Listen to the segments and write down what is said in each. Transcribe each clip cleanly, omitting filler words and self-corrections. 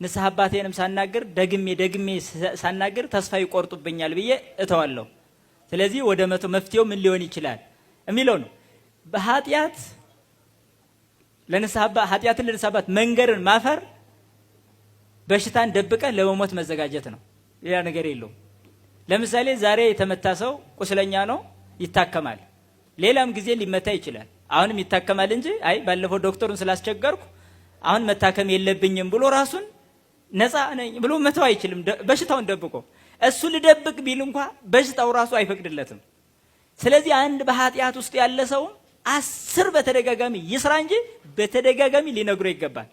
ንስሐ አባቴንም ሳናገር ደግሜ ሳናገር ተስፋ ይቆርጡብኛል ብዬ እተዋለሁ። ስለዚህ ወደ መፍትሄው ምን ሊሆን ይችላል የሚለው ነው። በኃጢአት ኃጢአትን ለንስሐ አባት መንገርን ማፈር በሽታን ደብቀህ ለመሞት መዘጋጀት ነው። ሌላ ነገር የለውም። ለምሳሌ ዛሬ የተመታ ሰው ቁስለኛ ነው፣ ይታከማል። ሌላም ጊዜ ሊመታ ይችላል። አሁንም ይታከማል እንጂ አይ ባለፈው ዶክተሩን ስላስቸገርኩ አሁን መታከም የለብኝም ብሎ ራሱን ነፃ ነኝ ብሎ መተው አይችልም። በሽታውን ደብቆ እሱ ልደብቅ ቢል እንኳን በሽታው ራሱ አይፈቅድለትም። ስለዚህ አንድ በኃጢአት ውስጥ ያለ ሰው 10 በተደጋጋሚ ይስራ እንጂ በተደጋጋሚ ሊነግሮ ይገባል።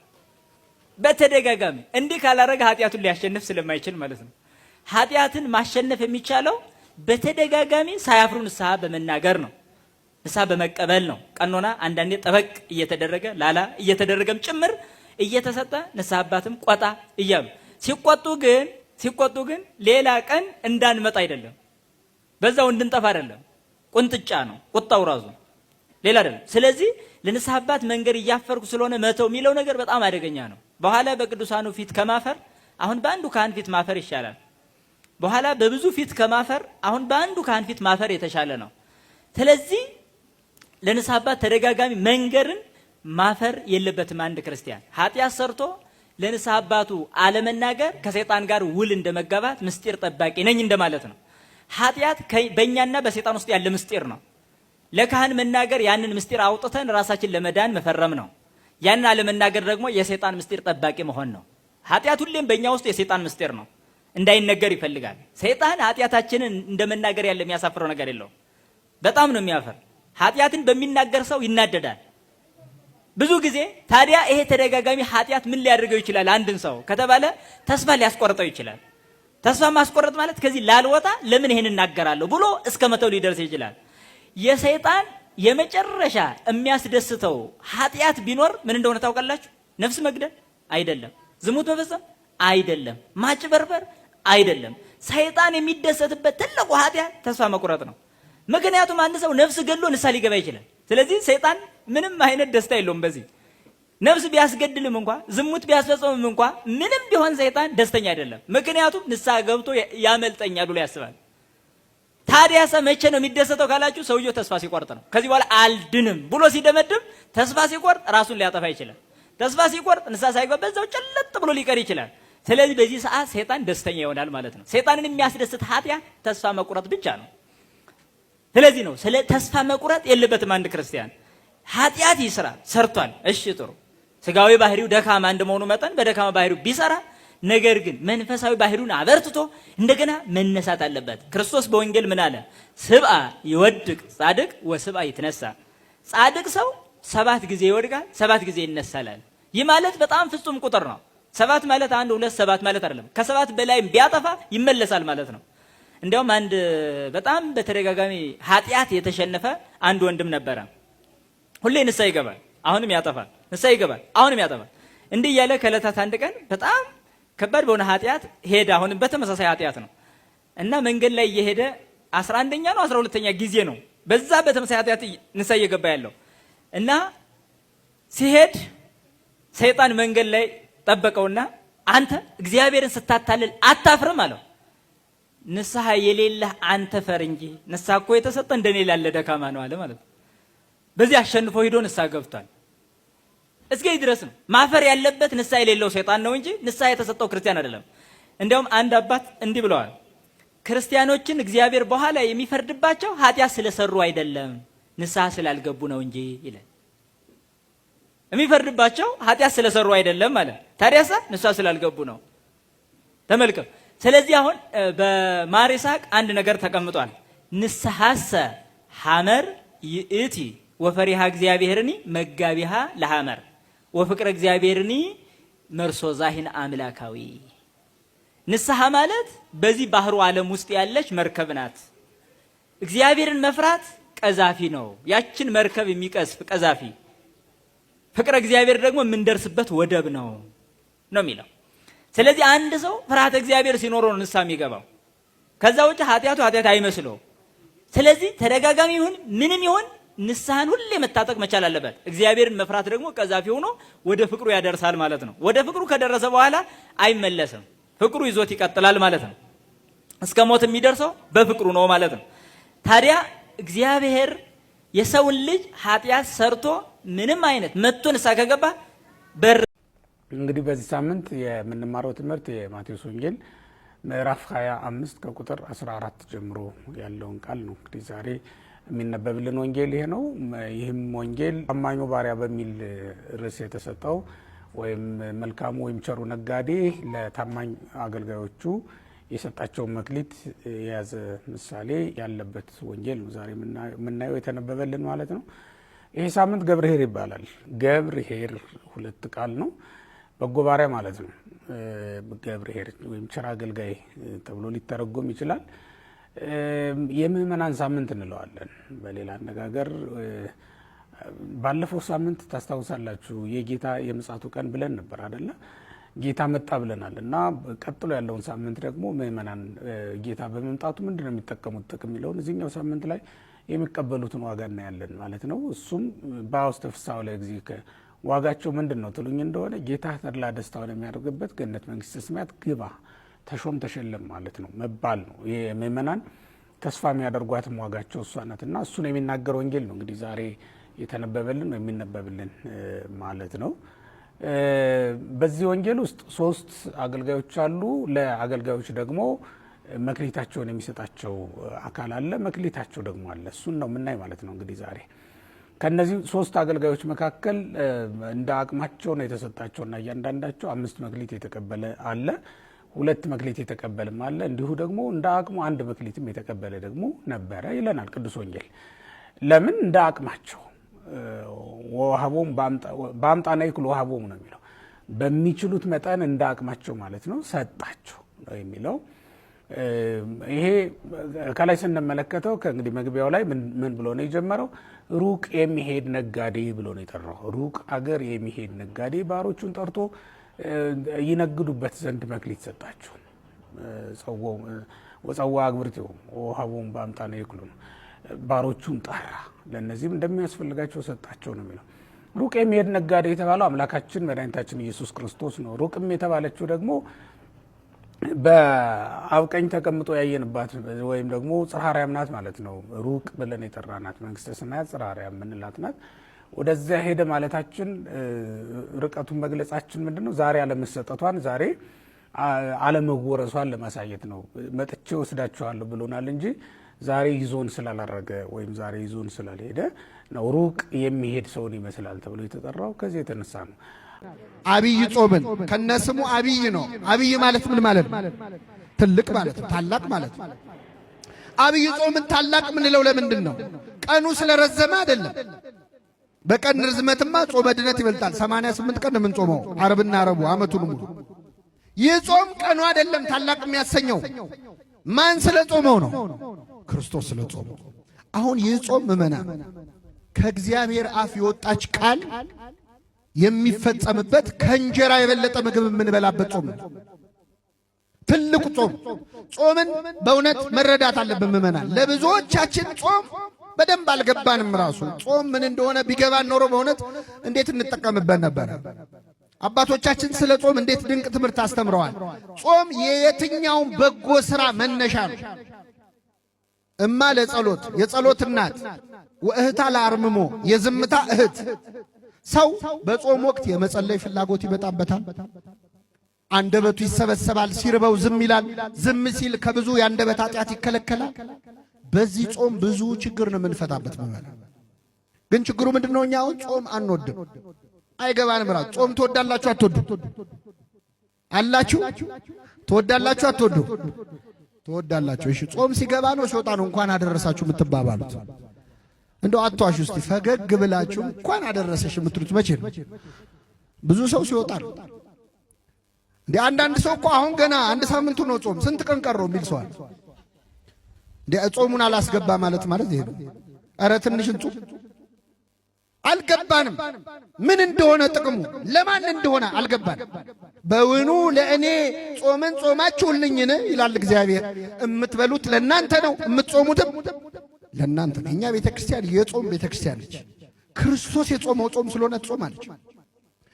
በተደጋጋሚ እንዲህ ካላረገ ኃጢአቱን ሊያሸንፍ ስለማይችል ማለት ነው። ኃጢአትን ማሸነፍ የሚቻለው በተደጋጋሚ ሳያፍሩ ንስሐ በመናገር ነው። ንስሐ በመቀበል ነው። ቀኖና አንዳንዴ ጠበቅ እየተደረገ ላላ እየተደረገም ጭምር እየተሰጠ ንስሐ አባትም ቆጣ እያሉ ሲቆጡ ግን ሌላ ቀን እንዳንመጣ አይደለም፣ በዛው እንድንጠፋ አይደለም። ቁንጥጫ ነው ቁጣው ራሱ ሌላ አይደለም። ስለዚህ ለንስሐ አባት መንገድ እያፈርኩ ስለሆነ መተው የሚለው ነገር በጣም አደገኛ ነው። በኋላ በቅዱሳኑ ፊት ከማፈር አሁን በአንዱ ካህን ፊት ማፈር ይሻላል። በኋላ በብዙ ፊት ከማፈር አሁን በአንዱ ካህን ፊት ማፈር የተሻለ ነው። ስለዚህ ለንስሐ አባት ተደጋጋሚ መንገርን ማፈር የለበትም። አንድ ክርስቲያን ኃጢአት ሰርቶ ለንስሐ አባቱ አለመናገር ከሰይጣን ጋር ውል እንደመጋባት ምስጢር ጠባቂ ነኝ እንደማለት ነው። ኃጢአት በእኛና በሰይጣን ውስጥ ያለ ምስጢር ነው። ለካህን መናገር ያንን ምስጢር አውጥተን ራሳችን ለመዳን መፈረም ነው። ያንን አለመናገር ደግሞ የሰይጣን ምስጢር ጠባቂ መሆን ነው። ኃጢአት ሁሌም በእኛ ውስጥ የሰይጣን ምስጢር ነው፣ እንዳይነገር ይፈልጋል። ሰይጣን ኃጢአታችንን እንደመናገር ያለ የሚያሳፍረው ነገር የለውም። በጣም ነው የሚያፈር። ኃጢአትን በሚናገር ሰው ይናደዳል ብዙ ጊዜ። ታዲያ ይሄ ተደጋጋሚ ኃጢአት ምን ሊያደርገው ይችላል አንድን ሰው ከተባለ ተስፋ ሊያስቆርጠው ይችላል። ተስፋ ማስቆረጥ ማለት ከዚህ ላልወጣ ለምን ይሄን እናገራለሁ ብሎ እስከ መተው ሊደርስ ይችላል። የሰይጣን የመጨረሻ የሚያስደስተው ኃጢአት ቢኖር ምን እንደሆነ ታውቃላችሁ? ነፍስ መግደል አይደለም፣ ዝሙት መፈጸም አይደለም፣ ማጭበርበር አይደለም። ሰይጣን የሚደሰትበት ትልቁ ኃጢአት ተስፋ መቁረጥ ነው። ምክንያቱም አንድ ሰው ነፍስ ገድሎ ንስሐ ሊገባ ይችላል። ስለዚህ ሰይጣን ምንም አይነት ደስታ የለውም በዚህ። ነፍስ ቢያስገድልም እንኳን ዝሙት ቢያስፈጽምም እንኳን ምንም ቢሆን ሰይጣን ደስተኛ አይደለም። ምክንያቱም ንስሐ ገብቶ ያመልጠኛል ብሎ ያስባል። ታዲያ መቼ ነው የሚደሰተው ካላችሁ ሰውየው ተስፋ ሲቆርጥ ነው። ከዚህ በኋላ አልድንም ብሎ ሲደመድም ተስፋ ሲቆርጥ ራሱን ሊያጠፋ ይችላል። ተስፋ ሲቆርጥ ንስሐ ሳይገባ በዛው ጨለጥ ብሎ ሊቀር ይችላል። ስለዚህ በዚህ ሰዓት ሰይጣን ደስተኛ ይሆናል ማለት ነው። ሰይጣንን የሚያስደስት ኃጢአት ተስፋ መቁረጥ ብቻ ነው። ስለዚህ ነው ስለ ተስፋ መቁረጥ የለበትም አንድ ክርስቲያን። ኃጢአት ይስራ ሰርቷል፣ እሺ ጥሩ። ስጋዊ ባህሪው ደካማ እንደመሆኑ መጠን በደካማ ባህሪው ቢሰራ ነገር ግን መንፈሳዊ ባህሪውን አበርትቶ እንደገና መነሳት አለበት። ክርስቶስ በወንጌል ምን አለ? ስብአ ይወድቅ ጻድቅ ወስብአ ይትነሳ። ጻድቅ ሰው 7 ጊዜ ይወድቃል፣ 7 ጊዜ ይነሳል። ይህ ማለት በጣም ፍጹም ቁጥር ነው። 7 ማለት 1 2 7 ማለት አይደለም። ከ7 በላይም ቢያጠፋ ይመለሳል ማለት ነው። እንዲያውም አንድ በጣም በተደጋጋሚ ኃጢአት የተሸነፈ አንድ ወንድም ነበረ። ሁሌ ንስሐ ይገባል፣ አሁንም ያጠፋል፣ ንስሐ ይገባል፣ አሁንም ያጠፋል። እንዲህ እያለ ከዕለታት አንድ ቀን በጣም ከባድ በሆነ ኃጢአት ሄደ። አሁንም በተመሳሳይ ኃጢአት ነው እና መንገድ ላይ እየሄደ 11ኛ ነው 12ኛ ጊዜ ነው በዛ በተመሳሳይ ኃጢአት ንስሐ እየገባ ያለው እና ሲሄድ ሰይጣን መንገድ ላይ ጠበቀውና አንተ እግዚአብሔርን ስታታልል አታፍርም አለው። ንስሐ የሌለህ አንተ ፈር እንጂ ንስሐ እኮ የተሰጠ እንደኔ ላለ ደካማ ነው አለ ማለት ነው። በዚህ አሸንፎ ሄዶ ንስሐ ገብቷል። እስከ ድረስ ነው ማፈር ያለበት ንስሐ የሌለው ሰይጣን ነው እንጂ ንስሐ የተሰጠው ክርስቲያን አይደለም። እንዲያውም አንድ አባት እንዲህ ብለዋል፣ ክርስቲያኖችን እግዚአብሔር በኋላ የሚፈርድባቸው ኃጢአት ስለሰሩ አይደለም ንስሐ ስላልገቡ ነው እንጂ ይላል። የሚፈርድባቸው ኃጢአት ስለሰሩ አይደለም ማለት ታዲያሳ ንስሐ ስላልገቡ ነው። ተመልከቱ። ስለዚህ አሁን በማር ይስሐቅ አንድ ነገር ተቀምጧል። ንስሐሰ ሐመር ይእቲ ወፈሪሃ እግዚአብሔርኒ መጋቢሃ ለሐመር ወፍቅረ እግዚአብሔርኒ መርሶዛሂን አምላካዊ። ንስሐ ማለት በዚህ ባህሩ ዓለም ውስጥ ያለች መርከብ ናት። እግዚአብሔርን መፍራት ቀዛፊ ነው፣ ያችን መርከብ የሚቀስፍ ቀዛፊ። ፍቅረ እግዚአብሔር ደግሞ የምንደርስበት ወደብ ነው የሚለው። ስለዚህ አንድ ሰው ፍርሃተ እግዚአብሔር ሲኖረው ነው ንስሐ የሚገባው። ከዛ ውጭ ኃጢአቱ ኃጢአት አይመስለው። ስለዚህ ተደጋጋሚ ይሁን ምንም ይሁን ንስሐን ሁሌ መታጠቅ መቻል አለበት። እግዚአብሔርን መፍራት ደግሞ ቀዛፊ ሆኖ ወደ ፍቅሩ ያደርሳል ማለት ነው። ወደ ፍቅሩ ከደረሰ በኋላ አይመለስም፣ ፍቅሩ ይዞት ይቀጥላል ማለት ነው። እስከ ሞት የሚደርሰው በፍቅሩ ነው ማለት ነው። ታዲያ እግዚአብሔር የሰውን ልጅ ኃጢአት ሰርቶ ምንም አይነት መጥቶ ንስሐ ከገባ እንግዲህ በዚህ ሳምንት የምንማረው ትምህርት የማቴዎስ ወንጌል ምዕራፍ 25 ከቁጥር 14 ጀምሮ ያለውን ቃል ነው። እንግዲህ ዛሬ የሚነበብልን ወንጌል ይሄ ነው። ይህም ወንጌል ታማኙ ባሪያ በሚል ርዕስ የተሰጠው ወይም መልካሙ ወይም ቸሩ ነጋዴ ለታማኝ አገልጋዮቹ የሰጣቸው መክሊት የያዘ ምሳሌ ያለበት ወንጌል ነው ዛሬ የምናየው የተነበበልን ማለት ነው። ይሄ ሳምንት ገብርኄር ይባላል። ገብርኄር ሁለት ቃል ነው። በጎ ባሪያ ማለት ነው። ገብርኄር ወይም ቸር አገልጋይ ተብሎ ሊተረጎም ይችላል። የምእመናን ሳምንት እንለዋለን። በሌላ አነጋገር ባለፈው ሳምንት ታስታውሳላችሁ የጌታ የምጽአቱ ቀን ብለን ነበር አይደለ? ጌታ መጣ ብለናል እና ቀጥሎ ያለውን ሳምንት ደግሞ ምእመናን ጌታ በመምጣቱ ምንድነው የሚጠቀሙት ጥቅም የሚለውን እዚህኛው ሳምንት ላይ የሚቀበሉትን ዋጋ እናያለን ማለት ነው። እሱም በውስተ ፍስሐ ለእግዚእከ ዋጋቸው ምንድን ነው ትሉኝ እንደሆነ ጌታ ተድላ ደስታውን የሚያደርግበት ገነት መንግስተ ሰማያት ግባ ተሾም ተሸለም ማለት ነው መባል ነው። የምእመናን ተስፋ የሚያደርጓትም ዋጋቸው እሷ ናትና እሱን የሚናገር ወንጌል ነው እንግዲህ ዛሬ የተነበበልን ነው የሚነበብልን ማለት ነው። በዚህ ወንጌል ውስጥ 3 አገልጋዮች አሉ። ለአገልጋዮች ደግሞ መክሊታቸውን የሚሰጣቸው አካል አለ፣ መክሊታቸው ደግሞ አለ። እሱን ነው የምናይ ማለት ነው። እንግዲህ ዛሬ ከነዚህ 3 አገልጋዮች መካከል እንደ አቅማቸው ነው የተሰጣቸውና እያንዳንዳቸው 5 መክሊት የተቀበለ አለ፣ 2 መክሊት የተቀበለም አለ። እንዲሁ ደግሞ እንደ አቅሙ 1 መክሊትም የተቀበለ ደግሞ ነበረ ይለናል ቅዱስ ወንጌል። ለምን እንደ አቅማቸው ወሃቦም በአምጣና ይክሉ ወሃቦም ነው የሚለው። በሚችሉት መጠን እንደ አቅማቸው ማለት ነው ሰጣቸው ነው የሚለው። ይሄ ከላይ ስንመለከተው ከእንግዲህ መግቢያው ላይ ምን ብሎ ነው የጀመረው? ሩቅ የሚሄድ ነጋዴ ብሎ ነው የጠራው። ሩቅ አገር የሚሄድ ነጋዴ ባሮቹን ጠርቶ ይነግዱበት ዘንድ መክሊት ሰጣቸው። ወጸዋ አግብርቲው ወሃቦም በአምጣና ይክሉ ነው። ባሮቹን ጠራ፣ ለነዚህም እንደሚያስፈልጋቸው ሰጣቸው ነው የሚለው። ሩቅ የሚሄድ ነጋዴ የተባለው አምላካችን መድኃኒታችን ኢየሱስ ክርስቶስ ነው። ሩቅም የተባለችው ደግሞ በአብ ቀኝ ተቀምጦ ያየንባት ወይም ደግሞ ጽርሐ አርያም ናት ማለት ነው። ሩቅ ብለን የጠራናት መንግስተ ሰማያት ጽርሐ አርያም የምንላት ናት። ወደዚያ ሄደ ማለታችን ርቀቱን መግለጻችን ምንድነው? ዛሬ አለመሰጠቷን ዛሬ አለመወረሷን ለማሳየት ነው። መጥቼ ወስዳቸዋለሁ ብሎናል እንጂ ዛሬ ይዞን ስላላረገ ወይም ዛሬ ይዞን ስላልሄደ ነው ሩቅ የሚሄድ ሰውን ይመስላል ተብሎ የተጠራው ከዚህ የተነሳ ነው። አብይ ጾምን ከነስሙ አብይ ነው። አብይ ማለት ምን ማለት ነው? ትልቅ ማለት ነው፣ ታላቅ ማለት ነው። አብይ ጾምን ታላቅ ምንለው ለምንድን ነው? ቀኑ ስለረዘመ አይደለም። በቀን ርዝመትማ ጾመ ድነት ይበልጣል። 88 ቀን ነው የምንጾመው ዓርብና ዓርቡ ዓመቱን ሙሉ። ይህ ጾም ቀኑ አይደለም ታላቅ የሚያሰኘው። ማን ስለ ጾመው ነው? ክርስቶስ ስለ ጾመው። አሁን ይህ ጾም ምእመናን ከእግዚአብሔር አፍ የወጣች ቃል የሚፈጸምበት ከእንጀራ የበለጠ ምግብ የምንበላበት ጾም ነው። ትልቁ ጾም። ጾምን በእውነት መረዳት አለብን ምእመናን። ለብዙዎቻችን ጾም በደንብ አልገባንም። ራሱ ጾም ምን እንደሆነ ቢገባን ኖሮ በእውነት እንዴት እንጠቀምበት ነበረ። አባቶቻችን ስለ ጾም እንዴት ድንቅ ትምህርት አስተምረዋል። ጾም የየትኛውም በጎ ሥራ መነሻ ነው። እማ ለጸሎት የጸሎት እናት፣ ወእህታ ለአርምሞ የዝምታ እህት። ሰው በጾም ወቅት የመጸለይ ፍላጎት ይመጣበታል። አንደበቱ ይሰበሰባል። ሲርበው ዝም ይላል። ዝም ሲል ከብዙ የአንደበት ኃጢአት ይከለከላል። በዚህ ጾም ብዙ ችግር ነው የምንፈታበት ማለት። ግን ችግሩ ምንድነው? እኛ አሁን ጾም አንወድም፣ አይገባንም። ራሱ ጾም ትወዳላችሁ አትወዱ? አላችሁ ትወዳላችሁ አትወዱ? ትወዳላችሁ። እሺ ጾም ሲገባ ነው ሲወጣ ነው እንኳን አደረሳችሁ የምትባባሉት? እንደው አትዋሹ እስቲ። ፈገግ ብላችሁ እንኳን አደረሰሽ የምትሉት መቼ ነው? ብዙ ሰው ሲወጣ ነው። እንዴ አንዳንድ ሰው እኮ አሁን ገና 1 ሳምንቱ ነው ጾም፣ ስንት ቀን ቀረው የሚል ሰው አለ። እንዴ ጾሙን አላስገባ ማለት ይሄ ነው። ኧረ ትንሽ እንጹም። አልገባንም ምን እንደሆነ ጥቅሙ ለማን እንደሆነ አልገባንም። በውኑ ለእኔ ጾምን ጾማችሁልኝን ይላል እግዚአብሔር። የምትበሉት ለእናንተ ነው፣ የምትጾሙትም ለእናንተ ነው። የእኛ ቤተክርስቲያን የጾም ቤተክርስቲያን ነች። ክርስቶስ የጾመው ጾም ስለሆነ ትጾማለች።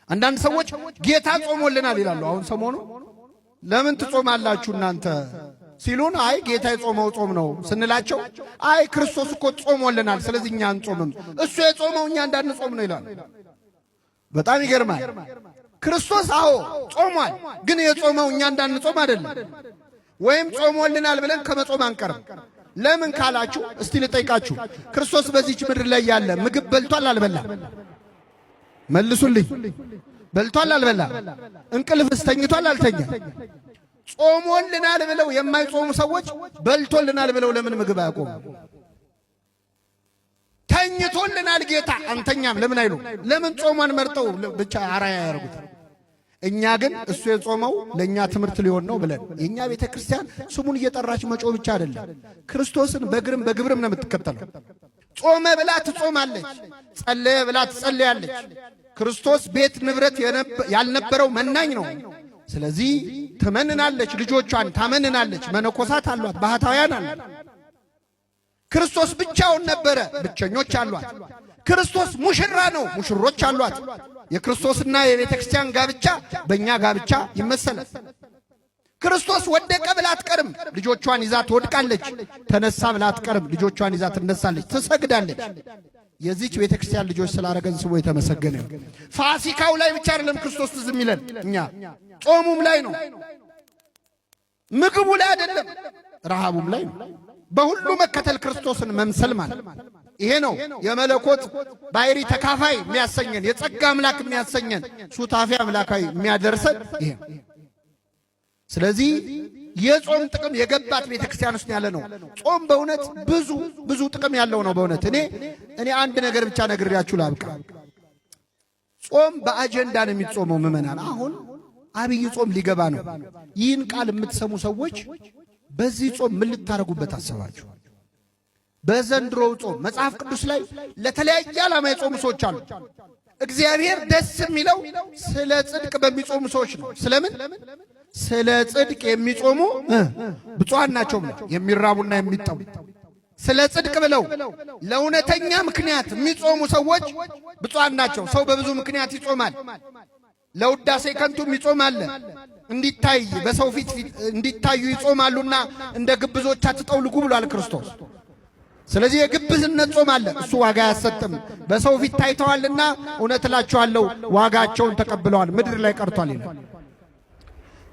አንዳንድ ሰዎች ጌታ ጾሞልናል ይላሉ። አሁን ሰሞኑ ለምን ትጾማላችሁ እናንተ ሲሉን፣ አይ ጌታ የጾመው ጾም ነው ስንላቸው፣ አይ ክርስቶስ እኮ ጾሞልናል ስለዚህ እኛ አንጾምም፣ እሱ የጾመው እኛ እንዳንጾም ነው ይላሉ። በጣም ይገርማል። ክርስቶስ አዎ ጾሟል፣ ግን የጾመው እኛ እንዳንጾም አይደለም። ወይም ጾሞልናል ብለን ከመጾም አንቀርም። ለምን ካላችሁ እስቲ ልጠይቃችሁ፣ ክርስቶስ በዚህች ምድር ላይ ያለ ምግብ በልቷል አልበላ? መልሱልኝ። በልቷል አልበላ? እንቅልፍስ ተኝቷል አልተኛ? ጾሞልናል ብለው የማይጾሙ ሰዎች በልቶልናል ብለው ለምን ምግብ አያቆሙ? ተኝቶልናል ጌታ አንተኛም ለምን አይሉ? ለምን ጾሟን መርጠው ብቻ አራያ ያደርጉት? እኛ ግን እሱ የጾመው ለእኛ ትምህርት ሊሆን ነው ብለን የእኛ ቤተ ክርስቲያን ስሙን እየጠራች መጮህ ብቻ አይደለም፣ ክርስቶስን በግርም በግብርም ነው የምትከተለው። ጾመ ብላ ትጾማለች፣ ጸለየ ብላ ትጸለያለች። ክርስቶስ ቤት ንብረት ያልነበረው መናኝ ነው። ስለዚህ ትመንናለች፣ ልጆቿን ታመንናለች። መነኮሳት አሏት፣ ባህታውያን አሏት። ክርስቶስ ብቻውን ነበረ፣ ብቸኞች አሏት። ክርስቶስ ሙሽራ ነው፣ ሙሽሮች አሏት። የክርስቶስና የቤተ ክርስቲያን ጋብቻ በእኛ ጋብቻ ይመሰላል። ክርስቶስ ወደቀ ብላ አትቀርም፣ ልጆቿን ይዛ ትወድቃለች። ተነሳ ብላ አትቀርም፣ ልጆቿን ይዛ ትነሳለች፣ ትሰግዳለች። የዚች ቤተ ክርስቲያን ልጆች ስላረገን ስሙ የተመሰገነ። ፋሲካው ላይ ብቻ አይደለም ክርስቶስ ትዝ የሚለን፣ እኛ ጾሙም ላይ ነው፣ ምግቡ ላይ አይደለም፣ ረሃቡም ላይ ነው። በሁሉ መከተል ክርስቶስን መምሰል ማለት ይሄ ነው የመለኮት ባሕሪ ተካፋይ የሚያሰኘን፣ የጸጋ አምላክ የሚያሰኘን፣ ሱታፊ አምላካዊ የሚያደርሰን ይሄ። ስለዚህ የጾም ጥቅም የገባት ቤተክርስቲያን ውስጥ ያለ ነው። ጾም በእውነት ብዙ ጥቅም ያለው ነው። በእውነት እኔ አንድ ነገር ብቻ ነግሬያችሁ ላብቃ። ጾም በአጀንዳ ነው የሚጾመው ምዕመናን። አሁን አብይ ጾም ሊገባ ነው። ይህን ቃል የምትሰሙ ሰዎች በዚህ ጾም ምን ልታረጉበት አሰባችሁ? በዘንድሮው ጾም መጽሐፍ ቅዱስ ላይ ለተለያየ ዓላማ የጾሙ ሰዎች አሉ። እግዚአብሔር ደስ የሚለው ስለ ጽድቅ በሚጾሙ ሰዎች ነው። ስለምን? ስለ ጽድቅ የሚጾሙ ብፁዓን ናቸው፣ የሚራቡና የሚጠሙ። ስለ ጽድቅ ብለው ለእውነተኛ ምክንያት የሚጾሙ ሰዎች ብፁዓን ናቸው። ሰው በብዙ ምክንያት ይጾማል። ለውዳሴ ከንቱም ይጾማል፣ እንዲታይ በሰው ፊት እንዲታዩ ይጾማሉና እንደ ግብዞች አትጠውልጉ ብሏል ክርስቶስ። ስለዚህ የግብዝነት ጾም አለ፣ እሱ ዋጋ አያሰጥም። በሰው ፊት ታይተዋልና እውነት እላችኋለሁ ዋጋቸውን ተቀብለዋል፣ ምድር ላይ ቀርቷል ይላል።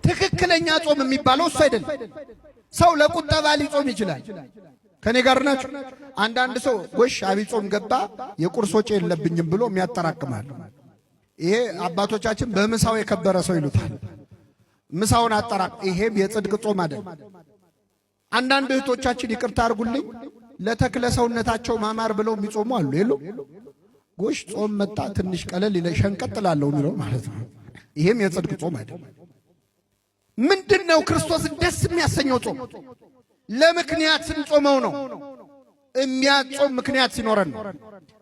ትክክለኛ ጾም የሚባለው እሱ አይደለም። ሰው ለቁጠባ ሊጾም ይችላል። ከኔ ጋር ናችሁ? አንዳንድ ሰው ጎሽ አብይ ጾም ገባ የቁርስ ወጪ የለብኝም ብሎ የሚያጠራቅማል። ይሄ አባቶቻችን በምሳው የከበረ ሰው ይሉታል። ምሳውን አጠራቅ። ይሄም የጽድቅ ጾም አይደለም። አንዳንድ እህቶቻችን ይቅርታ አድርጉልኝ ለተክለ ሰውነታቸው ማማር ብለው የሚጾሙ አሉ። የሉ ጎሽ ጾም መጣ ትንሽ ቀለል ይለ ሸንቀጥላለሁ የሚለው ማለት ነው። ይሄም የጽድቅ ጾም አይደለም። ምንድነው ክርስቶስን ደስ የሚያሰኘው ጾም? ለምክንያት ስንጾመው ነው። የሚያጾም ምክንያት ሲኖረን ነው።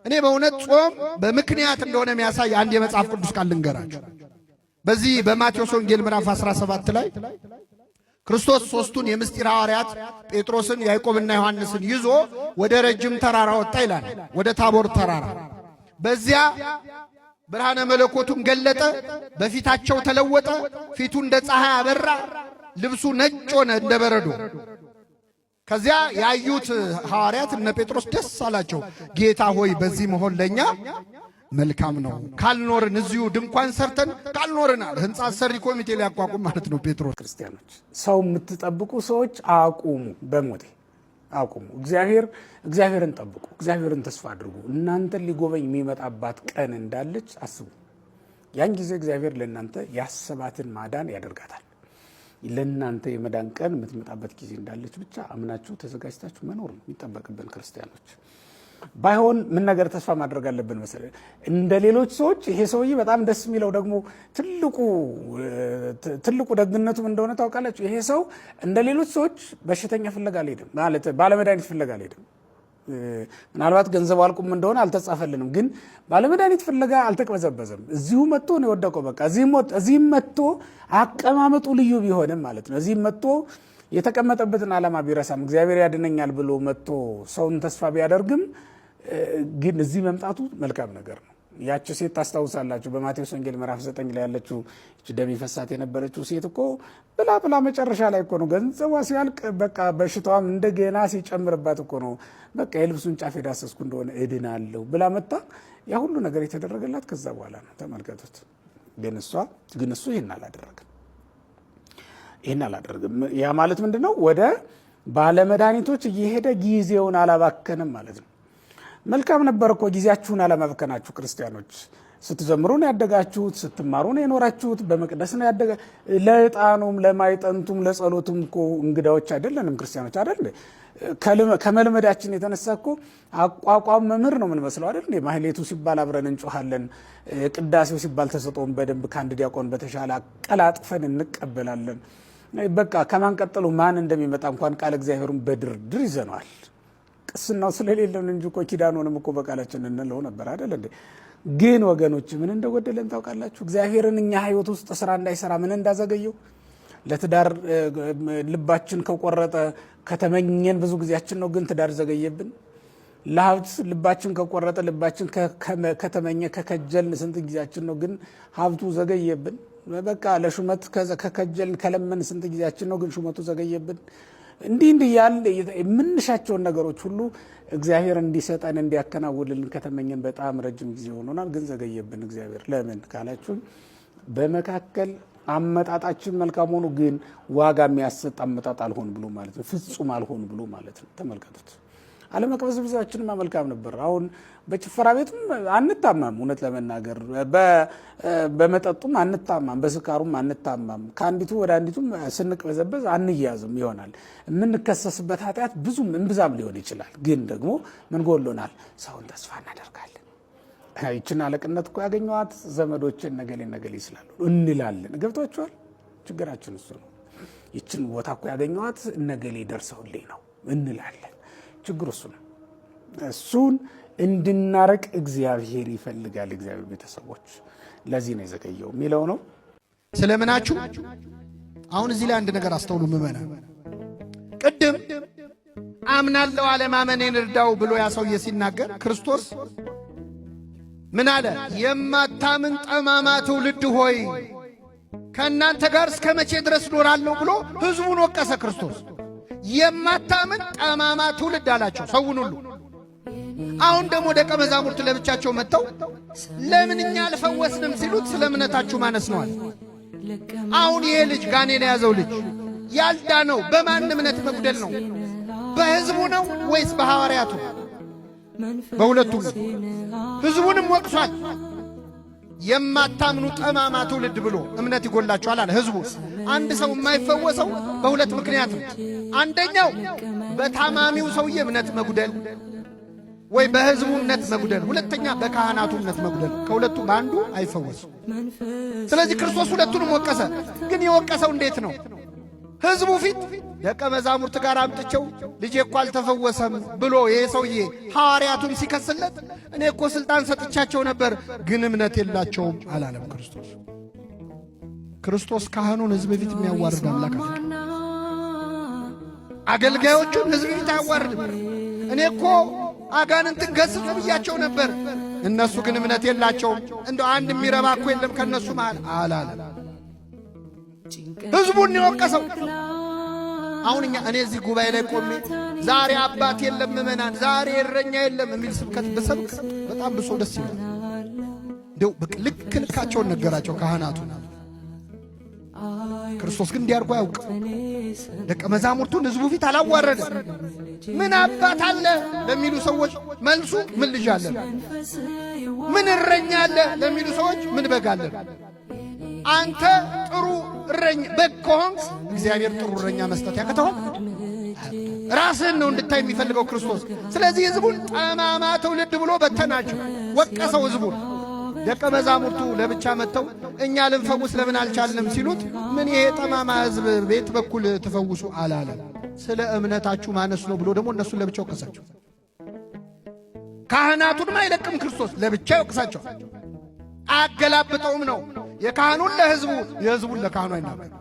እኔ በእውነት ጾም በምክንያት እንደሆነ የሚያሳይ አንድ የመጽሐፍ ቅዱስ ቃል ልንገራችሁ። በዚህ በማቴዎስ ወንጌል ምዕራፍ 17 ላይ ክርስቶስ ሦስቱን የምስጢር ሐዋርያት ጴጥሮስን፣ ያዕቆብና ዮሐንስን ይዞ ወደ ረጅም ተራራ ወጣ ይላል፣ ወደ ታቦር ተራራ። በዚያ ብርሃነ መለኮቱን ገለጠ፣ በፊታቸው ተለወጠ፣ ፊቱ እንደ ፀሐይ አበራ፣ ልብሱ ነጭ ሆነ እንደ በረዶ። ከዚያ ያዩት ሐዋርያት እነ ጴጥሮስ ደስ አላቸው። ጌታ ሆይ በዚህ መሆን ለእኛ መልካም ነው፣ ካልኖርን እዚሁ ድንኳን ሰርተን ካልኖርን ሕንፃ ሰሪ ኮሚቴ ሊያቋቁም ማለት ነው ጴጥሮስ። ክርስቲያኖች ሰው የምትጠብቁ ሰዎች አቁሙ፣ በሞቴ አቁሙ። እግዚአብሔርን ጠብቁ፣ እግዚአብሔርን ተስፋ አድርጉ። እናንተን ሊጎበኝ የሚመጣባት ቀን እንዳለች አስቡ። ያን ጊዜ እግዚአብሔር ለእናንተ ያሰባትን ማዳን ያደርጋታል። ለእናንተ የመዳን ቀን የምትመጣበት ጊዜ እንዳለች ብቻ አምናችሁ ተዘጋጅታችሁ መኖር ነው የሚጠበቅብን ክርስቲያኖች። ባይሆን ምን ነገር ተስፋ ማድረግ አለብን መሰለኝ? እንደ ሌሎች ሰዎች ይሄ ሰውዬ በጣም ደስ የሚለው ደግሞ ትልቁ ደግነቱም እንደሆነ ታውቃላችሁ። ይሄ ሰው እንደ ሌሎች ሰዎች በሽተኛ ፍለጋ አልሄድም፣ ማለት ባለመድኃኒት ፍለጋ አልሄድም። ምናልባት ገንዘብ አልቁም እንደሆነ አልተጻፈልንም፣ ግን ባለመድኃኒት ፍለጋ አልተቅበዘበዘም። እዚሁ መጥቶ ነው የወደቀው። በቃ እዚህም መጥቶ አቀማመጡ ልዩ ቢሆንም ማለት ነው። እዚህም መጥቶ የተቀመጠበትን ዓላማ ቢረሳም እግዚአብሔር ያድነኛል ብሎ መጥቶ ሰውን ተስፋ ቢያደርግም ግን እዚህ መምጣቱ መልካም ነገር ነው። ያቺ ሴት ታስታውሳላችሁ፣ በማቴዎስ ወንጌል ምዕራፍ 9 ላይ ያለችው ደም ይፈሳት የነበረችው ሴት እኮ ብላ መጨረሻ ላይ እኮ ነው ገንዘቧ ሲያልቅ በቃ በሽታዋም እንደገና ሲጨምርባት እኮ ነው በቃ የልብሱን ጫፍ የዳሰስኩ እንደሆነ እድናለሁ ብላ መጣ። ያ ሁሉ ነገር የተደረገላት ከዛ በኋላ ነው። ተመልከቱት። ግን እሱ ይህን አላደረግም። ያ ማለት ምንድን ነው? ወደ ባለመድኃኒቶች እየሄደ ጊዜውን አላባከንም ማለት ነው። መልካም ነበር እኮ ጊዜያችሁን አለማባከናችሁ ክርስቲያኖች። ስትዘምሩ ነው ያደጋችሁት፣ ስትማሩ ነው የኖራችሁት፣ በመቅደስ ነው ያደገ። ለዕጣኑም ለማይጠንቱም ለጸሎቱም እኮ እንግዳዎች አይደለንም ክርስቲያኖች አይደል? ከመልመዳችን የተነሳ እኮ አቋቋም መምህር ነው የምንመስለው አይደል? ማህሌቱ ሲባል አብረን እንጮሃለን፣ ቅዳሴው ሲባል ተሰጥኦን በደንብ ከአንድ ዲያቆን በተሻለ አቀላጥፈን እንቀበላለን። በቃ ከማን ቀጥሎ ማን እንደሚመጣ እንኳን ቃል እግዚአብሔሩን በድርድር ይዘነዋል። ቅስናው ስለሌለን እንጂ እኮ ኪዳኑንም እኮ በቃላችን እንለው ነበር አይደል እንዴ? ግን ወገኖች ምን እንደጎደለን ታውቃላችሁ? እግዚአብሔርን እኛ ህይወት ውስጥ ስራ እንዳይሰራ ምን እንዳዘገየው። ለትዳር ልባችን ከቆረጠ ከተመኘን ብዙ ጊዜያችን ነው፣ ግን ትዳር ዘገየብን። ለሀብት ልባችን ከቆረጠ ልባችን ከተመኘ ከከጀልን ስንት ጊዜያችን ነው፣ ግን ሀብቱ ዘገየብን። በቃ ለሹመት ከከጀልን ከለመን ስንት ጊዜያችን ነው፣ ግን ሹመቱ ዘገየብን። እንዲህ ያለ የምንሻቸውን ነገሮች ሁሉ እግዚአብሔር እንዲሰጠን እንዲያከናውልልን ከተመኘን በጣም ረጅም ጊዜ ሆኖናል፣ ግን ዘገየብን እግዚአብሔር። ለምን ካላችሁ በመካከል አመጣጣችን መልካም ሆኖ ግን ዋጋ የሚያሰጥ አመጣጥ አልሆን ብሎ ማለት ነው። ፍጹም አልሆን ብሎ ማለት ነው። ተመልከቱት። አለመቅበዝበዛችንማ መልካም ነበር። አሁን በጭፈራ ቤቱም አንታማም፣ እውነት ለመናገር በመጠጡም አንታማም፣ በስካሩም አንታማም። ከአንዲቱ ወደ አንዲቱም ስንቅበዘበዝ አንያዝም ይሆናል። የምንከሰስበት ኃጢአት ብዙም እንብዛም ሊሆን ይችላል። ግን ደግሞ ምን ጎሎናል? ሰውን ተስፋ እናደርጋለን። ይችን አለቅነት እኮ ያገኘዋት ዘመዶችን ነገሌ ስላሉ እንላለን። ገብቷችኋል? ችግራችን እሱ ነው። ይችን ቦታ እኮ ያገኘዋት ነገሌ ደርሰውልኝ ነው እንላለን። ችግሩ እሱ ነው። እሱን እንድናረቅ እግዚአብሔር ይፈልጋል። እግዚአብሔር ቤተሰቦች ለዚህ ነው የዘገየው የሚለው ነው። ስለምናችሁ አሁን እዚህ ላይ አንድ ነገር አስተውሉ ምዕመናን። ቅድም አምናለሁ አለማመኔን እርዳው ብሎ ያ ሰውዬ ሲናገር ክርስቶስ ምን አለ? የማታምን ጠማማ ትውልድ ሆይ ከእናንተ ጋር እስከ መቼ ድረስ ኖራለሁ ብሎ ሕዝቡን ወቀሰ ክርስቶስ። የማታምን ጠማማ ትውልድ አላቸው ሰውን ሁሉ። አሁን ደግሞ ደቀ መዛሙርት ለብቻቸው መጥተው ለምን እኛ አልፈወስንም ሲሉት ስለ እምነታችሁ ማነስ ነዋል። አሁን ይሄ ልጅ ጋኔን የያዘው ልጅ ያልዳነው በማን እምነት መጉደል ነው? በሕዝቡ ነው ወይስ በሐዋርያቱ? በሁለቱም። ሕዝቡንም ወቅሷል። የማታምኑ ጠማማ ትውልድ ብሎ እምነት ይጎላችኋል አለ ሕዝቡ። አንድ ሰው የማይፈወሰው በሁለት ምክንያት ነው። አንደኛው በታማሚው ሰውዬ እምነት መጉደል ወይ በሕዝቡ እምነት መጉደል፣ ሁለተኛ በካህናቱ እምነት መጉደል። ከሁለቱ በአንዱ አይፈወስም። ስለዚህ ክርስቶስ ሁለቱንም ወቀሰ። ግን የወቀሰው እንዴት ነው? ሕዝቡ ፊት ደቀ መዛሙርት ጋር አምጥቸው ልጄ እኮ አልተፈወሰም ብሎ ይሄ ሰውዬ ሐዋርያቱን ሲከስለት እኔ እኮ ሥልጣን ሰጥቻቸው ነበር ግን እምነት የላቸውም አላለም ክርስቶስ። ክርስቶስ ካህኑን ሕዝብ ፊት የሚያዋርድ አምላክ አይደለም። አገልጋዮቹን ሕዝብ ፊት አያዋርድም። እኔ እኮ አጋንንትን ገሥጹ ብያቸው ነበር፣ እነሱ ግን እምነት የላቸውም፣ እንደው አንድ የሚረባ እኮ የለም ከእነሱ መሃል አላለም። ሕዝቡን የወቀሰው። አሁን እኔ እዚህ ጉባኤ ላይ ቆሜ ዛሬ አባት የለም ምእመናን፣ ዛሬ እረኛ የለም የሚል ስብከት ብሰብክ በጣም ብሶ ደስ ይላል። እንደው ልክ ልካቸውን ነገራቸው ካህናቱ። ክርስቶስ ግን እንዲያርጎ ያውቅ። ደቀ መዛሙርቱን ሕዝቡ ፊት አላዋረደ። ምን አባት አለ ለሚሉ ሰዎች መልሱ ምን ልጅ አለ፣ ምን እረኛ አለ ለሚሉ ሰዎች ምን በግ አለ። አንተ ጥሩ እረኛ በግ ከሆንክ እግዚአብሔር ጥሩ እረኛ መስጠት ያቅተዋል? ራስህን ነው እንድታይ የሚፈልገው ክርስቶስ። ስለዚህ ሕዝቡን ጠማማ ትውልድ ብሎ በተናቸው፣ ወቀሰው ሕዝቡን። ደቀ መዛሙርቱ ለብቻ መጥተው እኛ ልንፈውስ ለምን አልቻልንም ሲሉት ምን ይሄ ጠማማ ሕዝብ ቤት በኩል ትፈውሱ አላለም። ስለ እምነታችሁ ማነስ ነው ብሎ ደግሞ እነሱን ለብቻ ወቀሳቸው። ካህናቱንም አይለቅም ክርስቶስ፣ ለብቻ ይወቅሳቸው። አያገላብጠውም ነው። የካህኑን ለሕዝቡ፣ የሕዝቡን ለካህኑ አይናገር።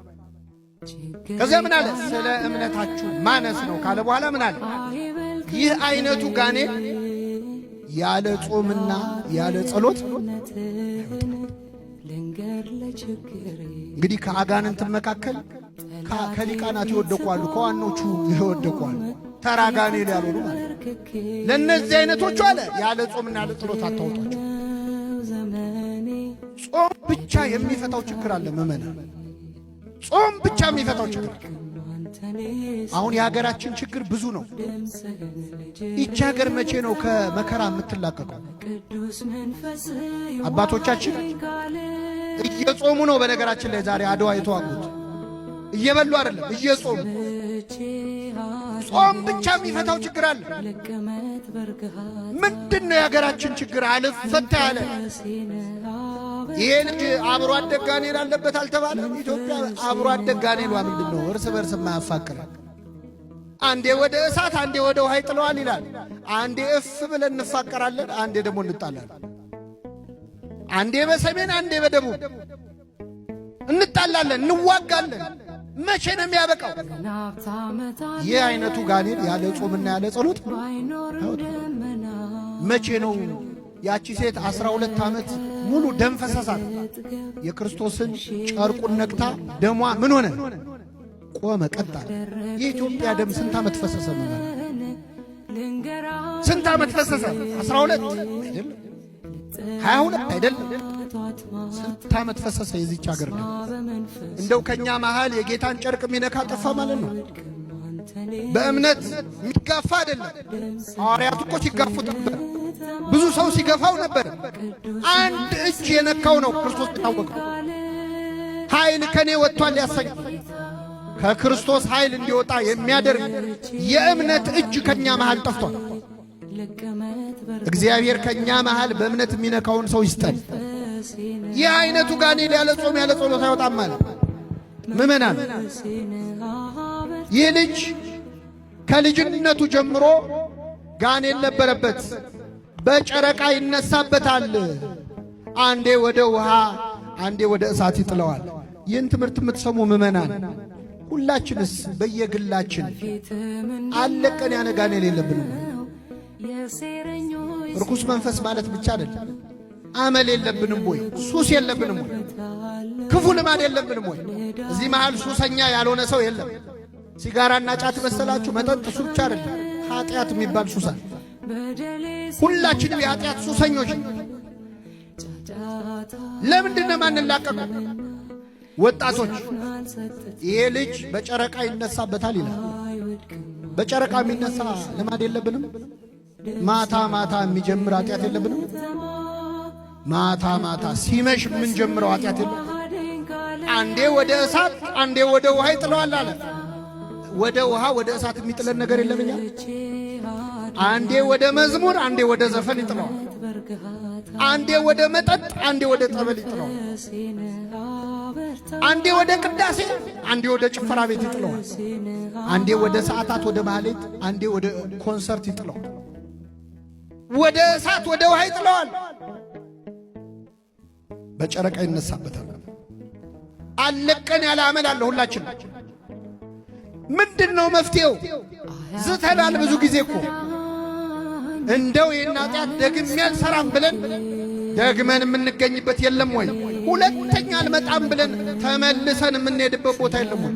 ከዚያ ምን አለ? ስለ እምነታችሁ ማነስ ነው ካለ በኋላ ምን አለ? ይህ አይነቱ ጋኔን ያለ ጾምና ያለ ጸሎት እንግዲህ ከአጋንንት መካከል ከሊቃናት ይወደቋሉ፣ ከዋኖቹ ይወደቋሉ። ተራ ጋኔን ያልሆኑ ማለት ለእነዚህ አይነቶቹ አለ ያለ ጾምና ያለ ጸሎት አታውጧቸው። ጾም ብቻ የሚፈታው ችግር አለ ምእመናን፣ ጾም ብቻ የሚፈታው ችግር። አሁን የሀገራችን ችግር ብዙ ነው። ይቺ ሀገር መቼ ነው ከመከራ የምትላቀቀው? አባቶቻችን እየጾሙ ነው። በነገራችን ላይ ዛሬ አድዋ የተዋጉት እየበሉ አይደለም፣ እየጾሙ። ጾም ብቻ የሚፈታው ችግር አለ። ምንድነው የሀገራችን ችግር? አልፈታ ያለ ይሄ ልጅ አብሮ አደግ ጋኔን አለበት አልተባለ? ኢትዮጵያ አብሮ አደግ ጋኔኗ ምንድነው? እርስ በርስ የማያፋቅር አንዴ ወደ እሳት አንዴ ወደ ውሃ ይጥለዋል ይላል። አንዴ እፍ ብለን እንፋቀራለን፣ አንዴ ደግሞ እንጣላለን። አንዴ በሰሜን አንዴ በደቡብ እንጣላለን፣ እንዋጋለን። መቼ ነው የሚያበቃው? ይህ አይነቱ ጋኔን ያለ ጾምና ያለ ጸሎት መቼ ነው? ያቺ ሴት 12 ዓመት ሙሉ ደም ፈሰሳት። የክርስቶስን ጨርቁን ነክታ ደሟ ምን ሆነ? ቆመ፣ ቀጣ። የኢትዮጵያ ደም ስንት ዓመት ፈሰሰ? ስንት ዓመት ፈሰሰ? 12 አይደለም 22 አይደለም፣ ስንት ዓመት ፈሰሰ የዚች ሀገር ደም። እንደው ከኛ መሃል የጌታን ጨርቅ የሚነካ ጠፋ ማለት ነው። በእምነት የሚጋፋ አይደለም። ሐዋርያቱ እኮ ሲጋፉት ነበር፣ ብዙ ሰው ሲገፋው ነበር። አንድ እጅ የነካው ነው ክርስቶስ ታወቀው። ኃይል ከኔ ወጥቷል ያሰኝ ከክርስቶስ ኃይል እንዲወጣ የሚያደርግ የእምነት እጅ ከኛ መሃል ጠፍቷል። እግዚአብሔር ከኛ መሃል በእምነት የሚነካውን ሰው ይስጠን። ይህ አይነቱ ጋኔን ያለ ጾም ያለ ጸሎት አይወጣም ማለት ምእመናን። ይህ ልጅ ከልጅነቱ ጀምሮ ጋኔን ነበረበት። በጨረቃ ይነሳበታል። አንዴ ወደ ውሃ አንዴ ወደ እሳት ይጥለዋል። ይህን ትምህርት የምትሰሙ ምእመናን ሁላችንስ በየግላችን አለቀን ያለ ጋኔን የለብንም? ርኩስ መንፈስ ማለት ብቻ አይደለም። አመል የለብንም ወይ? ሱስ የለብንም ወይ? ክፉ ልማድ የለብንም ወይ? እዚህ መሃል ሱሰኛ ያልሆነ ሰው የለም። ሲጋራና ጫት መሰላችሁ? መጠጥ እሱ ብቻ አይደለም። ኃጢአት የሚባል ሱስ አለ። ሁላችንም የኃጢአት ሱሰኞች። ለምንድን ነው ማንላቀቀው? ወጣቶች ይሄ ልጅ በጨረቃ ይነሳበታል ይላል። በጨረቃ የሚነሳ ልማድ የለብንም? ማታ ማታ የሚጀምር ኃጢአት የለብንም? ማታ ማታ ሲመሽ የምንጀምረው ኃጢአት የለም? አንዴ ወደ እሳት አንዴ ወደ ውሃ ይጥለዋል አለ። ወደ ውሃ ወደ እሳት የሚጥለን ነገር የለምኛ? አንዴ ወደ መዝሙር አንዴ ወደ ዘፈን ይጥለዋል። አንዴ ወደ መጠጥ አንዴ ወደ ጠበል ይጥለዋል። አንዴ ወደ ቅዳሴ አንዴ ወደ ጭፈራ ቤት ይጥለዋል። አንዴ ወደ ሰዓታት ወደ ማህሌት አንዴ ወደ ኮንሰርት ይጥለዋል። ወደ እሳት ወደ ውሃ ይጥለዋል። በጨረቃ ይነሳበታል። አለቀን ያለ አመል አለ ሁላችን። ምንድነው መፍትሄው? ዝተናል ብዙ ጊዜ እኮ እንደው ይህን ኃጢአት ደግሜ አልሰራም ብለን ደግመን የምንገኝበት የለም ወይ? ሁለተኛ አልመጣም ብለን ተመልሰን የምንሄድበት ቦታ የለም ወይ?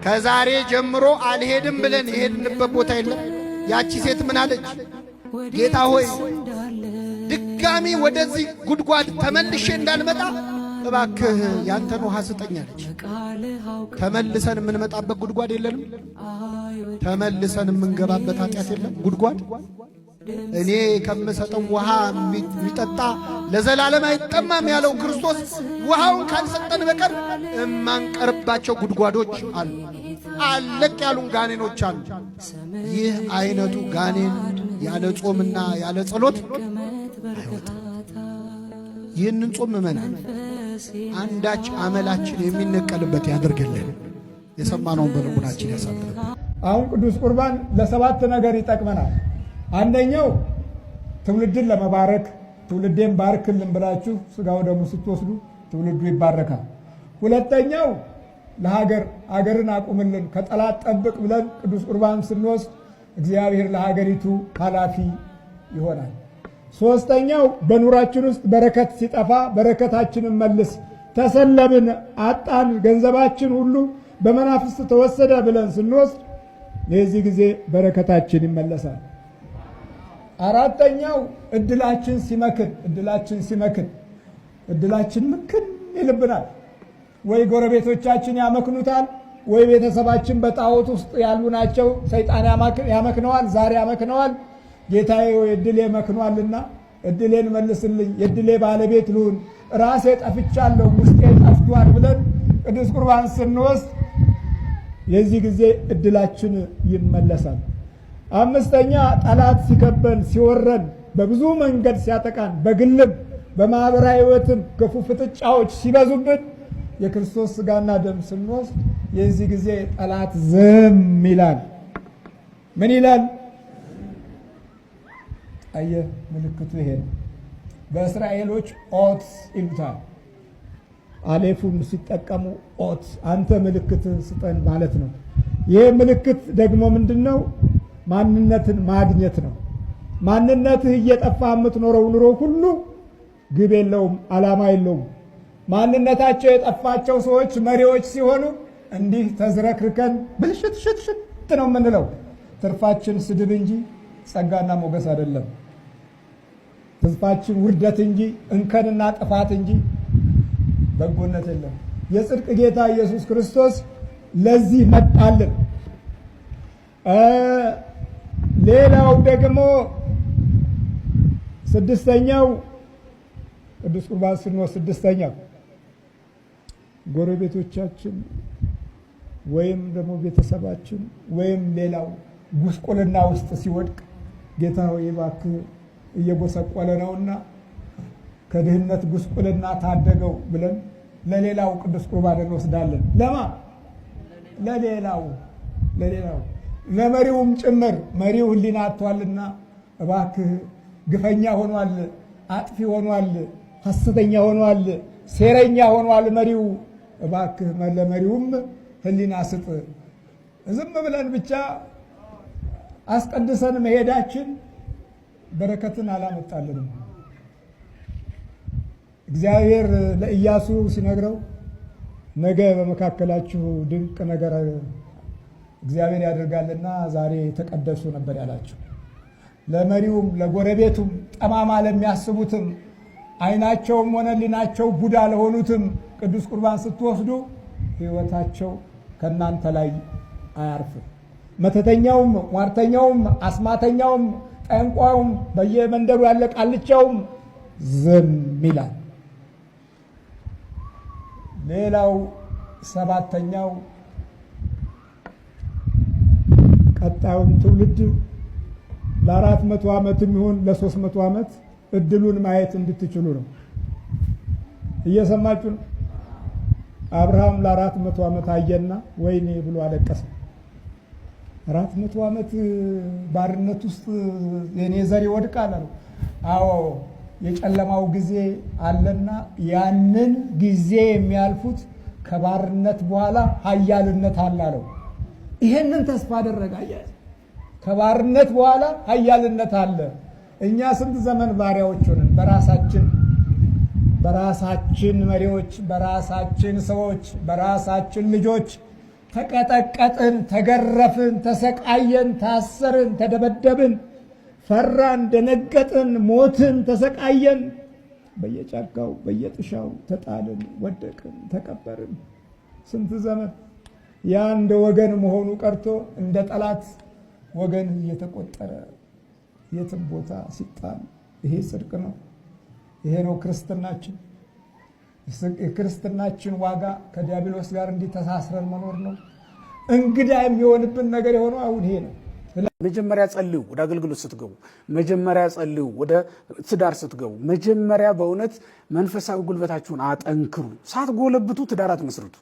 ከዛሬ ጀምሮ አልሄድም ብለን የሄድንበት ቦታ የለም? ያቺ ሴት ምን አለች? ጌታ ሆይ ድጋሚ ወደዚህ ጉድጓድ ተመልሼ እንዳልመጣ እባክህ ያንተን ውሃ ስጠኝ አለች። ተመልሰን የምንመጣበት ጉድጓድ የለንም? ተመልሰን የምንገባበት ኃጢአት የለም? ጉድጓድ እኔ ከምሰጠው ውሃ የሚጠጣ ለዘላለም አይጠማም ያለው ክርስቶስ ውሃውን ካልሰጠን በቀር እማንቀርባቸው ጉድጓዶች አሉ። አለቅ ያሉን ጋኔኖች አሉ። ይህ አይነቱ ጋኔን ያለ ጾምና ያለ ጸሎት አይወጣም። ይህንን ጾም ምእመናን አንዳች አመላችን የሚነቀልበት ያድርግልን። የሰማነውን በልቡናችን ያሳድርብን። አሁን ቅዱስ ቁርባን ለሰባት ነገር ይጠቅመናል። አንደኛው ትውልድን ለመባረክ ትውልዴን ባርክልን ብላችሁ ሥጋው ደሙ ስትወስዱ ትውልዱ ይባረካል። ሁለተኛው አገርን አቁምልን፣ ከጠላት ጠብቅ ብለን ቅዱስ ቁርባን ስንወስድ እግዚአብሔር ለሀገሪቱ ኃላፊ ይሆናል። ሶስተኛው በኑራችን ውስጥ በረከት ሲጠፋ በረከታችንን መልስ፣ ተሰለብን፣ አጣን፣ ገንዘባችን ሁሉ በመናፍስት ተወሰደ ብለን ስንወስድ የዚህ ጊዜ በረከታችን ይመለሳል። አራተኛው እድላችን ሲመክን ምክን ይልብናል። ወይ ጎረቤቶቻችን ያመክኑታል፣ ወይ ቤተሰባችን በጣዖት ውስጥ ያሉ ናቸው፣ ሰይጣን ያመክነዋል፣ ዛሬ ያመክነዋል። ጌታዬ ወይ እድሌ መክኗልና እድሌን መልስልኝ፣ የእድሌ ባለቤት ልሁን፣ ራሴ ጠፍቻለሁ፣ ውስጤ ጠፍቷል ብለን ቅዱስ ቁርባን ስንወስድ የዚህ ጊዜ እድላችን ይመለሳል። አምስተኛ ጠላት ሲከበን ሲወረን በብዙ መንገድ ሲያጠቃን በግልም በማህበራዊ ሕይወትም ክፉ ፍጥጫዎች ሲበዙብን የክርስቶስ ሥጋና ደም ስንወስድ የዚህ ጊዜ ጠላት ዝም ይላል። ምን ይላል? አየህ፣ ምልክቱ ይሄ ነው። በእስራኤሎች ኦት ይሉታል። አሌፉን ሲጠቀሙ ኦት፣ አንተ ምልክትን ስጠን ማለት ነው። ይህ ምልክት ደግሞ ምንድነው? ማንነትን ማግኘት ነው። ማንነትህ እየጠፋ የምትኖረው ኑሮ ሁሉ ግብ የለውም፣ ዓላማ የለውም። ማንነታቸው የጠፋቸው ሰዎች መሪዎች ሲሆኑ እንዲህ ተዝረክርከን ብልሽት ነው የምንለው። ትርፋችን ስድብ እንጂ ጸጋና ሞገስ አይደለም። ትርፋችን ውርደት እንጂ እንከንና ጥፋት እንጂ በጎነት የለም። የጽድቅ ጌታ ኢየሱስ ክርስቶስ ለዚህ መጣልን። ሌላው ደግሞ ስድስተኛው ቅዱስ ቁርባን ስንወስድ ስድስተኛው ጎረቤቶቻችን ወይም ደግሞ ቤተሰባችን ወይም ሌላው ጉስቁልና ውስጥ ሲወድቅ ጌታ ሆይ እባክህ እየጎሰቆለ ነውና ከድህነት ጉስቁልና ታደገው ብለን ለሌላው ቅዱስ ቁርባን እንወስዳለን። ለማ ለሌላው ለመሪውም ጭምር። መሪው ሕሊና አጥቷልና እባክህ ግፈኛ ሆኗል፣ አጥፊ ሆኗል፣ ሐሰተኛ ሆኗል፣ ሴረኛ ሆኗል መሪው፣ እባክህ ለመሪውም ሕሊና ስጥ። ዝም ብለን ብቻ አስቀድሰን መሄዳችን በረከትን አላመጣልንም። እግዚአብሔር ለኢያሱ ሲነግረው ነገ በመካከላችሁ ድንቅ ነገር እግዚአብሔር ያደርጋልና ዛሬ ተቀደሱ ነበር ያላቸው። ለመሪውም ለጎረቤቱም ጠማማ ለሚያስቡትም ዓይናቸውም ሆነ ሕሊናቸው ቡዳ ለሆኑትም ቅዱስ ቁርባን ስትወስዱ ሕይወታቸው ከእናንተ ላይ አያርፍም። መተተኛውም፣ ሟርተኛውም፣ አስማተኛውም፣ ጠንቋዩም፣ በየመንደሩ ያለ ቃልቻውም ዝም ይላል። ሌላው ሰባተኛው ቀጣዩም ትውልድ ለ400 ዓመት የሚሆን ለ300 ዓመት እድሉን ማየት እንድትችሉ ነው። እየሰማችሁ ነው። አብርሃም ለ400 ዓመት አየና ወይኔ ብሎ አለቀሰ። 400 ዓመት ባርነት ውስጥ የኔ ዘር ይወድቃል አለው። አዎ የጨለማው ጊዜ አለና ያንን ጊዜ የሚያልፉት ከባርነት በኋላ ኃያልነት አለ አለው። ይሄንን ተስፋ አደረገ። ከባርነት በኋላ ኃያልነት አለ። እኛ ስንት ዘመን ባሪያዎች ሆነን በራሳችን መሪዎች፣ በራሳችን ሰዎች፣ በራሳችን ልጆች ተቀጠቀጥን፣ ተገረፍን፣ ተሰቃየን፣ ታሰርን፣ ተደበደብን፣ ፈራን፣ ደነገጥን፣ ሞትን፣ ተሰቃየን። በየጫካው በየጥሻው ተጣልን፣ ወደቅን፣ ተቀበርን። ስንት ዘመን ያ እንደ ወገን መሆኑ ቀርቶ እንደ ጠላት ወገን እየተቆጠረ የትም ቦታ ሲጣል፣ ይሄ ጽድቅ ነው? ይሄ ነው ክርስትናችን? የክርስትናችን ዋጋ ከዲያብሎስ ጋር እንዲህ ተሳስረን መኖር ነው። እንግዳ የሚሆንብን ነገር የሆነው አሁን ይሄ ነው። መጀመሪያ ጸልዩ፣ ወደ አገልግሎት ስትገቡ መጀመሪያ ጸልዩ፣ ወደ ትዳር ስትገቡ መጀመሪያ በእውነት መንፈሳዊ ጉልበታችሁን አጠንክሩ። ሳትጎለብቱ ትዳር አትመስርቱ።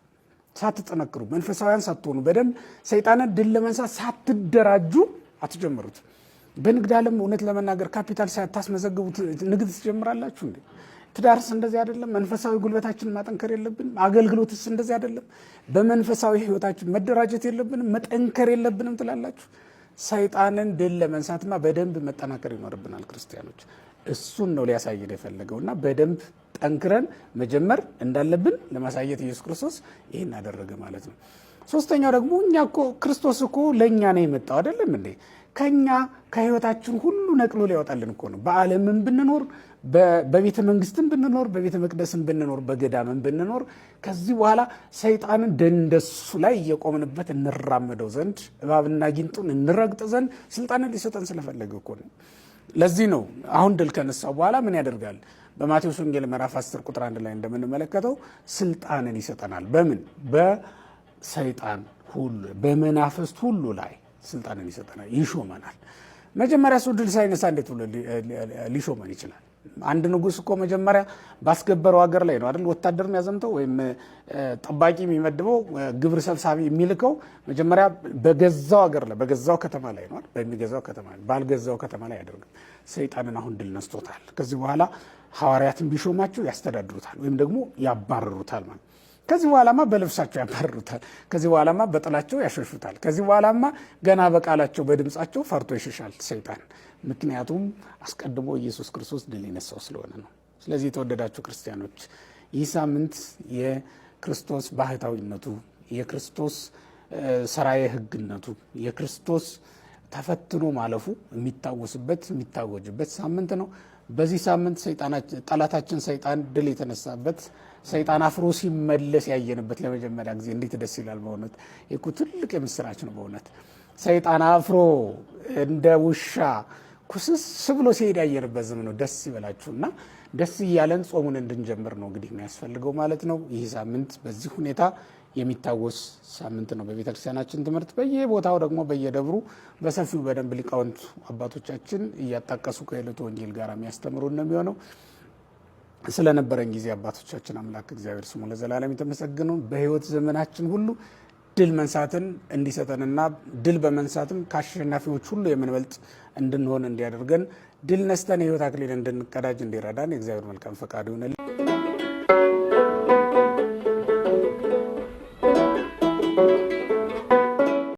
ሳትጠነክሩ መንፈሳውያን ሳትሆኑ በደንብ ሰይጣንን ድል ለመንሳት ሳትደራጁ አትጀምሩት። በንግድ ዓለም እውነት ለመናገር ካፒታል ሳታስመዘግቡት ንግድ ትጀምራላችሁ እንዴ? ትዳርስ እንደዚህ አይደለም? መንፈሳዊ ጉልበታችንን ማጠንከር የለብንም? አገልግሎትስ እንደዚህ አይደለም? በመንፈሳዊ ህይወታችን መደራጀት የለብንም? መጠንከር የለብንም ትላላችሁ? ሰይጣንን ድል ለመንሳትማ በደንብ መጠናከር ይኖርብናል ክርስቲያኖች። እሱን ነው ሊያሳየን የፈለገውና በደንብ ጠንክረን መጀመር እንዳለብን ለማሳየት ኢየሱስ ክርስቶስ ይህን አደረገ ማለት ነው። ሶስተኛው ደግሞ እኛ እኮ ክርስቶስ እኮ ለእኛ ነው የመጣው አይደለም እንዴ? ከኛ ከህይወታችን ሁሉ ነቅሎ ሊያወጣልን እኮ ነው። በዓለምን ብንኖር፣ በቤተ መንግስትም ብንኖር፣ በቤተ መቅደስም ብንኖር፣ በገዳምም ብንኖር ከዚህ በኋላ ሰይጣንን ደንደሱ ላይ እየቆምንበት እንራመደው ዘንድ እባብና ጊንጡን እንረግጥ ዘንድ ስልጣንን ሊሰጠን ስለፈለገ እኮ ነው። ለዚህ ነው አሁን ድል ከነሳው በኋላ ምን ያደርጋል? በማቴዎስ ወንጌል ምዕራፍ 10 ቁጥር 1 ላይ እንደምንመለከተው ስልጣንን ይሰጠናል። በምን? በሰይጣን ሁሉ በመናፍስት ሁሉ ላይ ስልጣንን ይሰጠናል፣ ይሾመናል። መጀመሪያ እሱ ድል ሳይነሳ እንዴት ብሎ ሊሾመን ይችላል? አንድ ንጉሥ እኮ መጀመሪያ ባስገበረው ሀገር ላይ ነው አይደል ወታደር የሚያዘምተው ወይም ጠባቂ የሚመድበው ግብር ሰብሳቢ የሚልከው መጀመሪያ በገዛው ሀገር ላይ በገዛው ከተማ ላይ ነው አይደል? በሚገዛው ከተማ ባልገዛው ከተማ ላይ አያደርግም። ሰይጣንን አሁን ድል ነስቶታል። ከዚህ በኋላ ሐዋርያትን ቢሾማቸው ያስተዳድሩታል ወይም ደግሞ ያባረሩታል ማለት። ከዚህ በኋላማ በልብሳቸው ያባረሩታል። ከዚህ በኋላማ በጥላቸው ያሸሹታል። ከዚህ በኋላማ ገና በቃላቸው በድምጻቸው ፈርቶ ይሸሻል ሰይጣን። ምክንያቱም አስቀድሞ ኢየሱስ ክርስቶስ ድል የነሳው ስለሆነ ነው። ስለዚህ የተወደዳችሁ ክርስቲያኖች ይህ ሳምንት የክርስቶስ ባህታዊነቱ፣ የክርስቶስ ሰራየ ሕግነቱ፣ የክርስቶስ ተፈትኖ ማለፉ የሚታወስበት የሚታወጅበት ሳምንት ነው። በዚህ ሳምንት ጠላታችን ሰይጣን ድል የተነሳበት ሰይጣን አፍሮ ሲመለስ ያየንበት ለመጀመሪያ ጊዜ እንዴት ደስ ይላል በእውነት። ይህ ትልቅ የምስራች ነው በእውነት። ሰይጣን አፍሮ እንደ ውሻ ኩስስ ብሎ ሲሄድ ያየንበት ዘመን ነው። ደስ ይበላችሁና ደስ እያለን ጾሙን እንድንጀምር ነው እንግዲህ የሚያስፈልገው ማለት ነው። ይህ ሳምንት በዚህ ሁኔታ የሚታወስ ሳምንት ነው በቤተክርስቲያናችን ትምህርት። በየቦታው ደግሞ በየደብሩ በሰፊው በደንብ ሊቃውንት አባቶቻችን እያጣቀሱ ከዕለቱ ወንጌል ጋር የሚያስተምሩ ነው የሚሆነው። ስለነበረን ጊዜ አባቶቻችን አምላክ እግዚአብሔር ስሙ ለዘላለም የተመሰገነ። በህይወት ዘመናችን ሁሉ ድል መንሳትን እንዲሰጠንና ድል በመንሳትም ከአሸናፊዎች ሁሉ የምንበልጥ እንድንሆን እንዲያደርገን ድል ነስተን የህይወት አክሊል እንድንቀዳጅ እንዲረዳን የእግዚአብሔር መልካም ፈቃዱ ይሁንልን።